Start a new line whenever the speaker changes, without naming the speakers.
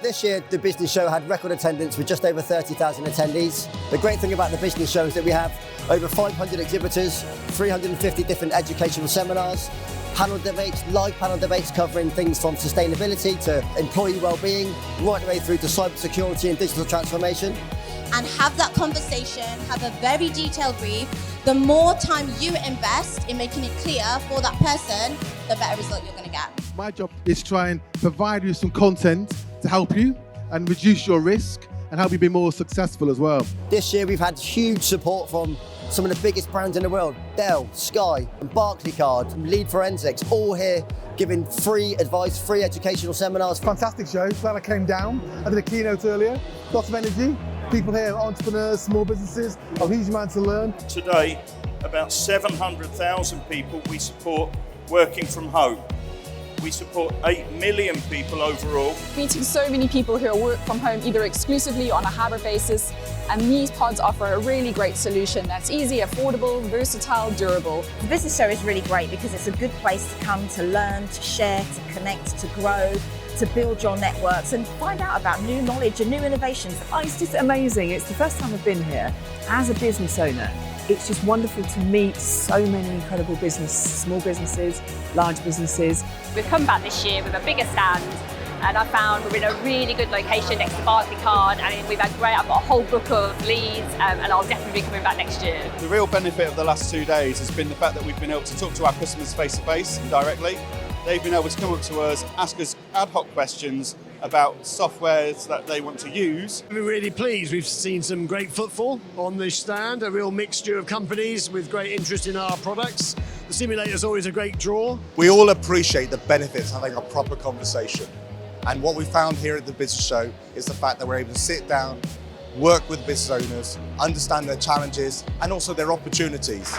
This year, the business show had record attendance with just over 30,000 attendees. The great thing about the business show is that we have over 500 exhibitors, 350 different educational seminars, panel debates, live panel debates covering things from sustainability to employee well-being, right the way through to cybersecurity and digital transformation.
And have that conversation, have a very detailed brief. The more time you invest in making it clear for that person, the better result you're going to get.
My job is to try and provide you some content to help you and reduce your risk and help you be more successful as well.
This year we've had huge support from some of the biggest brands in the world, Dell, Sky, and Barclaycard, Lead Forensics, all here giving free advice, free educational seminars.
Fantastic show, glad I came down. I did a keynote earlier, lots of energy. People here, entrepreneurs, small businesses, a huge amount to learn.
Today, about 700,000 people we support working from home. We support 8 million people overall.
Meeting so many people who work from home either exclusively on a hybrid basis, and these pods offer a really great solution that's easy, affordable, versatile, durable.
The business show is really great because it's a good place to come to learn, to share, to connect, to grow, to build your networks and find out about new knowledge and new innovations.
Oh, it's just amazing. It's the first time I've been here as a business owner. It's just wonderful to meet so many incredible small businesses, large businesses.
We've come back this year with a bigger stand, and I found we're in a really good location next to Barclaycard, and we've had I've got a whole book of leads, and I'll definitely be coming back next year.
The real benefit of the last 2 days has been the fact that we've been able to talk to our customers face to face and directly. They've been able to come up to us, ask us ad hoc questions about softwares that they want to use.
We're really pleased. We've seen some great footfall on this stand, a real mixture of companies with great interest in our products. The simulator's always a great draw.
We all appreciate the benefits of having a proper conversation. And what we found here at the business show is the fact that we're able to sit down, work with business owners, understand their challenges and also their opportunities.